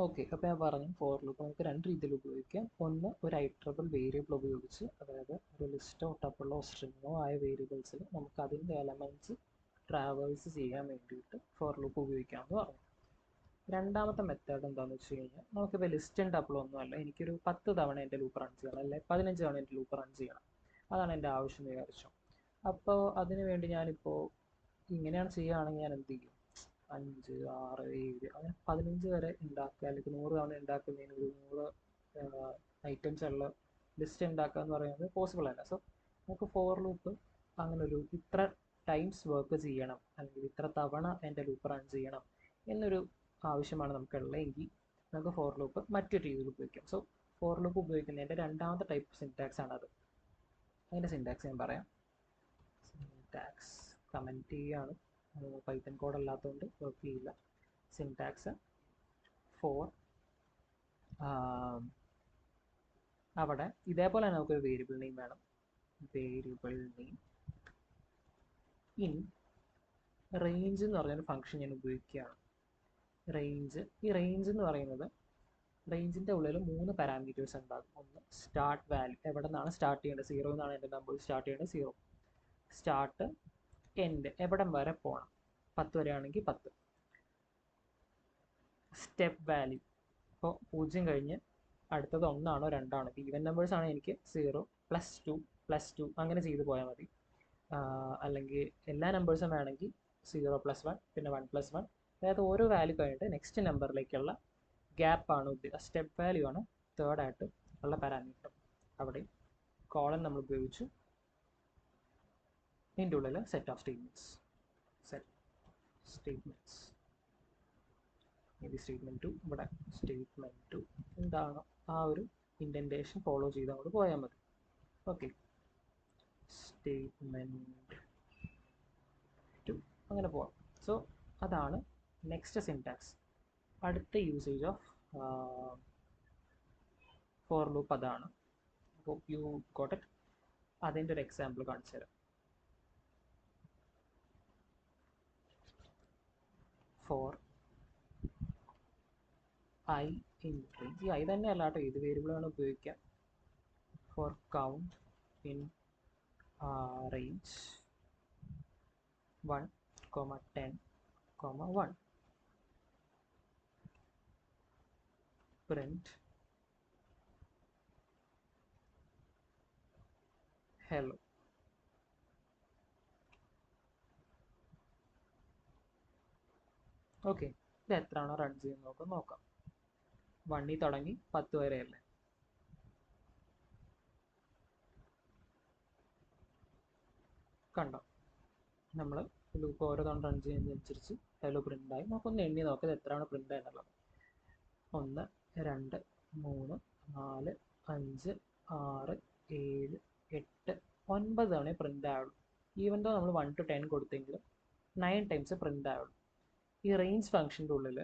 Okay, അപ്പോൾ ഞാൻ പറഞ്ഞു ഫോർ ലൂപ്പ് നമുക്ക് രണ്ട് രീതിയിൽ ഉപയോഗിക്കാം. ഒന്ന്, ഒരു ഐട്രബിൾ വേരിയബിൾ ഉപയോഗിച്ച്, അതായത് ഒരു ലിസ്റ്റോ ടപ്പിളോ സ്ട്രിങ്ങോ ആയ വേരിയബിൾസിൽ നമുക്ക് അതിൻ്റെ എലമെൻറ്റ്സ് ട്രാവേഴ്സ് ചെയ്യാൻ വേണ്ടിയിട്ട് ഫോർ ലൂപ്പ് ഉപയോഗിക്കാമെന്ന് പറഞ്ഞു. രണ്ടാമത്തെ മെത്തേഡ് എന്താണെന്ന് വെച്ച് കഴിഞ്ഞാൽ, നമുക്കിപ്പോൾ ലിസ്റ്റും ടപ്പിളോ ഒന്നുമല്ല, എനിക്കൊരു 10 തവണ എൻ്റെ ലൂപ്പ് റൺ ചെയ്യണം, അല്ലെങ്കിൽ 15 തവണ എൻ്റെ ലൂപ്പ് റൺ ചെയ്യണം, അതാണ് എൻ്റെ ആവശ്യം വിചാരിച്ചു. അപ്പോൾ അതിന് വേണ്ടി ഞാനിപ്പോൾ ഇങ്ങനെയാണ് ചെയ്യുകയാണെങ്കിൽ ഞാൻ എന്ത് ചെയ്യും, 5, 6, 7 അങ്ങനെ 15 വരെ ഉണ്ടാക്കുക, അല്ലെങ്കിൽ 100 തവണ ഉണ്ടാക്കുന്നതിന് ഒരു 100 ഐറ്റംസ് ഉള്ള ലിസ്റ്റ് ഉണ്ടാക്കുക എന്ന് പറയുന്നത് പോസിബിൾ അല്ല. സോ നമുക്ക് ഫോർ ലൂപ്പ് അങ്ങനെ ഒരു ഇത്ര ടൈംസ് വർക്ക് ചെയ്യണം, അല്ലെങ്കിൽ ഇത്ര തവണ എൻ്റെ ലൂപ്പ് റൺ ചെയ്യണം എന്നൊരു ആവശ്യമാണ് നമുക്കുള്ളതെങ്കിൽ നമുക്ക് ഫോർ ലൂപ്പ് മറ്റൊരു രീതിയിൽ ഉപയോഗിക്കാം. സോ ഫോർ ലൂപ്പ് ഉപയോഗിക്കുന്നതിൻ്റെ രണ്ടാമത്തെ ടൈപ്പ് സിൻടാക്സ് ആണത്. അതിൻ്റെ സിൻടാക്സ് ഞാൻ പറയാം. സിൻടാക്സ് കമൻറ്റ് ചെയ്യുകയാണ്, പൈത്തൺ കോഡ് അല്ലാത്തതുകൊണ്ട് വർക്ക് ചെയ്യില്ല. സിൻടാക്സ് ഫോർ, അവിടെ ഇതേപോലെ തന്നെ നമുക്കൊരു വേരിയബിൾ നെയിം വേണം. വേരിയബിൾ നെയിം ഇൻ റേഞ്ച് എന്ന് പറഞ്ഞൊരു ഫംഗ്ഷൻ ഞാൻ ഉപയോഗിക്കുകയാണ്. റേഞ്ച്, ഈ റേഞ്ച് എന്ന് പറയുന്നത്, റേഞ്ചിൻ്റെ ഉള്ളിൽ 3 പാരാമീറ്റേഴ്സ് ഉണ്ടാകും. ഒന്ന് സ്റ്റാർട്ട് വാല്യൂ, എവിടെ നിന്നാണ് സ്റ്റാർട്ട് ചെയ്യേണ്ടത്, 0 എന്നാണ് എൻ്റെ നമ്പർ സ്റ്റാർട്ട് ചെയ്യേണ്ടത്, 0. സ്റ്റാർട്ട്, എൻഡ്, എവിടം വരെ പോകണം, 10 വരെ ആണെങ്കിൽ 10. സ്റ്റെപ്പ് വാല്യൂ, ഇപ്പോൾ 0 കഴിഞ്ഞ് അടുത്തത് 1 ആണോ 2 ആണോ, ഈവൻ നമ്പേഴ്സ് ആണ് എനിക്ക് 0 +2 +2 അങ്ങനെ ചെയ്ത് പോയാൽ മതി. അല്ലെങ്കിൽ എല്ലാ നമ്പേഴ്സും വേണമെങ്കിൽ 0 + 1 പിന്നെ 1 + 1, അതായത് ഓരോ വാല്യൂ കഴിഞ്ഞിട്ട് നെക്സ്റ്റ് നമ്പറിലേക്കുള്ള ഗ്യാപ്പാണ് സ്റ്റെപ്പ് വാല്യൂ ആണ് തേർഡായിട്ട് ഉള്ള പാരാമീറ്റർ. അവിടെ കോളൻ നമ്മൾ ഉപയോഗിച്ചു, ഇതിൻ്റെ ഉള്ളിൽ സെറ്റ് ഓഫ് സ്റ്റേറ്റ്മെൻറ്റ്സ്, ഇത് സ്റ്റേറ്റ്മെൻറ്റ് 2, ഇവിടെ സ്റ്റേറ്റ്മെൻറ്റ് 2 എന്താണോ ആ ഒരു ഇൻഡൻറ്റേഷൻ ഫോളോ ചെയ്ത് അങ്ങോട്ട് പോയാൽ മതി. ഓക്കെ, സ്റ്റേറ്റ്മെൻറ്റ് 2 അങ്ങനെ പോവാം. സോ അതാണ് നെക്സ്റ്റ് സിൻടാക്സ്. അടുത്ത യൂസേജ് ഓഫ് ഫോർ ലൂപ്പ് അതാണ്. Hope you got it. അതിൻ്റെ ഒരു എക്സാമ്പിൾ കാണിച്ചു തരാം. ഫോർ ഐ ഇൻ റേഞ്ച്, ഈ ഐ തന്നെ അല്ല കേട്ടോ, ഏത് വേരിയബിളാണ് ഉപയോഗിക്കാം. For count in range 1, 10, 1, print hello. Okay, ഇത് എത്രയാണോ റൺ ചെയ്യുന്നത് നോക്കാം. 1 തുടങ്ങി 10 വരെയല്ലേ. കണ്ടോ, നമ്മൾ ലൂപ്പ് ഓരോ തവണ റൺ ചെയ്യുന്നതനുസരിച്ച് ഹലോ പ്രിൻ്റായി. നമുക്കൊന്ന് എണ്ണി നോക്കാം ഇത് എത്രയാണ് പ്രിൻ്റ് എന്നുള്ളത്. 1, 2, 3, 4, 5, 6, 7, 8, 9 തവണ പ്രിൻ്റ് ആവുള്ളൂ. ഈവൻ ദോ നമ്മൾ 1 to 10 കൊടുത്തെങ്കിലും 9 ടൈംസ് പ്രിൻ്റ് ആവുള്ളൂ. ഈ റേഞ്ച് ഫംഗ്ഷൻ്റെ ഉള്ളിൽ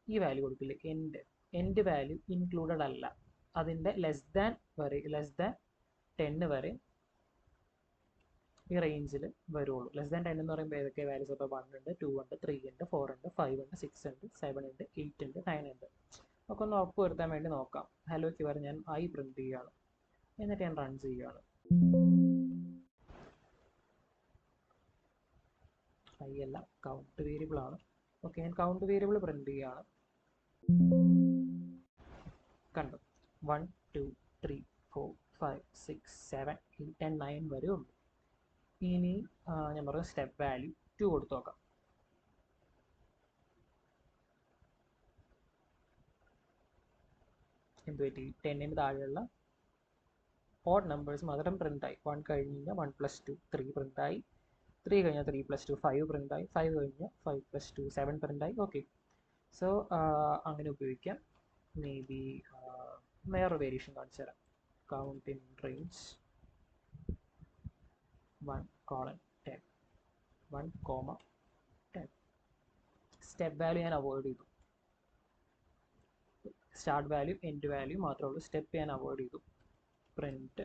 ഈ വാല്യൂ കൊടുക്കില്ല, എൻഡ് വാല്യൂ ഇൻക്ലൂഡഡ് അല്ല, അതിൻ്റെ ലെസ് ദാൻ 10 വരെ ഈ റേഞ്ചിൽ വരുള്ളൂ. ലെസ് ദാൻ 10 എന്ന് പറയുമ്പോൾ ഏതൊക്കെ വാല്യൂസ്, അപ്പോൾ 1 ഉണ്ട്, 2 ഉണ്ട്, 3 ഉണ്ട്, 4 ഉണ്ട്, 5 ഉണ്ട്, 6 ഉണ്ട്, 7 ഉണ്ട്, 8 ഉണ്ട്, 9 ഉണ്ട്. ഒക്കെ ഒന്ന് ഉറപ്പ് വരുത്താൻ വേണ്ടി നോക്കാം. ഹലോയ്ക്ക് വരെ ഞാൻ ഐ പ്രിന്റ് ചെയ്യുകയാണ്, എന്നിട്ട് ഞാൻ റൺ ചെയ്യുകയാണ്. ഐ അല്ല, കൗണ്ട് വേരിയബിൾ ആണ്. ഓക്കെ, ഞാൻ കൗണ്ട് വേരിയബിൾ പ്രിന്റ് ചെയ്യുകയാണ്. കണ്ടു, 1, 2, 3, 4, 5, 6, 7, 8 and 9 വരെ ഉള്ളൂ. ഇനി ഞാൻ പറഞ്ഞ സ്റ്റെപ്പ് വാല്യൂ 2 കൊടുത്തു നോക്കാം. എന്ത് പറ്റി, 10ന് താഴെയുള്ള ഓഡ് നമ്പേഴ്സ് മാത്രം പ്രിൻ്റായി. 1 കഴിഞ്ഞ് കഴിഞ്ഞാൽ 1 + 2 3 പ്രിൻ്റായി, 3 കഴിഞ്ഞാൽ 3 + 2 5 പ്രിൻ്റായി, 5 കഴിഞ്ഞാൽ 5 + 2 7 പ്രിൻ്റായി. ഓക്കെ, സോ അങ്ങനെ ഉപയോഗിക്കാം. മേ ബി വേറൊരു വേരിയേഷൻ കാണിച്ചു തരാം. Count in range 1, 10, 1, 10. Step value ഞാൻ അവോയ്ഡ് ചെയ്തു, സ്റ്റാർട്ട് വാല്യൂ എൻഡ് വാല്യൂ മാത്രമേ ഉള്ളൂ. സ്റ്റെപ്പ് ഞാൻ അവോയ്ഡ് ചെയ്തു. Print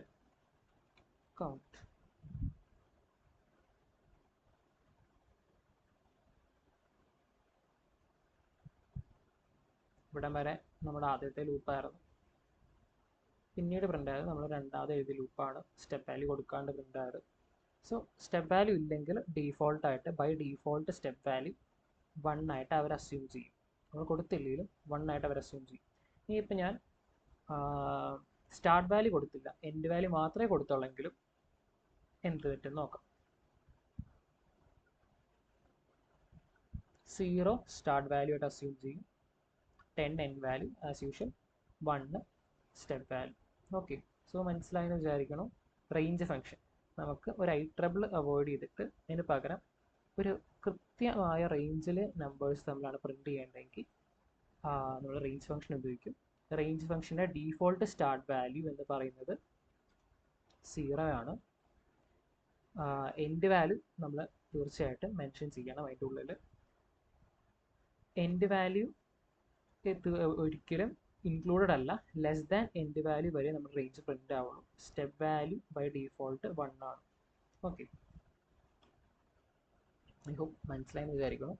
count. ഇവിടം വരെ നമ്മുടെ ആദ്യത്തെ ലൂപ്പായിരുന്നു. പിന്നീട് പ്രിൻ്റ് ആയത് നമ്മൾ രണ്ടാമത് എഴുതിയ ലൂപ്പാണ് സ്റ്റെപ്പ് വാല്യൂ കൊടുക്കാണ്ട് പ്രിൻ്റ് ആയത്. സോ സ്റ്റെപ്പ് വാല്യൂ ഇല്ലെങ്കിൽ ഡീഫോൾട്ടായിട്ട് ബൈ ഡീഫോൾട്ട് സ്റ്റെപ്പ് വാല്യൂ 1 ആയിട്ട് അവർ അസ്യൂം ചെയ്യും. നമ്മൾ കൊടുത്തില്ലെങ്കിലും 1 ആയിട്ട് അവർ അസ്യൂം ചെയ്യും. ഇനിയിപ്പോൾ ഞാൻ സ്റ്റാർട്ട് വാല്യൂ കൊടുത്തില്ല, എൻഡ് വാല്യൂ മാത്രമേ കൊടുത്തുള്ളെങ്കിലും എന്ത് പറ്റും നോക്കാം. 0 സ്റ്റാർട്ട് വാല്യൂ ആയിട്ട് അസ്യൂം ചെയ്യും, 10 end value as usual, 1 step value. Okay, so മനസ്സിലായെന്ന് വിചാരിക്കണം. റേഞ്ച് ഫംഗ്ഷൻ നമുക്ക് ഒരു ഐട്രബിൾ അവോയ്ഡ് ചെയ്തിട്ട് അതിന് പകരം ഒരു കൃത്യമായ റേഞ്ചിൽ നമ്പേഴ്സ് തമ്മിലാണ് പ്രിൻറ്റ് ചെയ്യേണ്ടതെങ്കിൽ നമ്മൾ റേഞ്ച് ഫംഗ്ഷൻ ഉപയോഗിക്കും. റേഞ്ച് ഫംഗ്ഷൻ്റെ ഡീഫോൾട്ട് സ്റ്റാർട്ട് വാല്യൂ എന്ന് പറയുന്നത് 0 ആണ്. എൻഡ് വാല്യൂ നമ്മൾ തീർച്ചയായിട്ടും മെൻഷൻ ചെയ്യണം അതിൻ്റെ ഉള്ളിൽ. എൻഡ് വാല്യൂ ഒരിക്കലും ഇൻക്ലൂഡഡ് അല്ല, ലെസ് ദാൻ എൻഡ് വാല്യൂ വരെ നമ്മൾ റേഞ്ച് പ്രിൻ്റ് ആവുള്ളൂ. സ്റ്റെപ്പ് വാല്യൂ ബൈ ഡീഫോൾട്ട് 1 ആണ്. ഓക്കെ, ഐ ഹോപ്പ് മനസ്സിലായെന്ന് വിചാരിക്കുന്നു.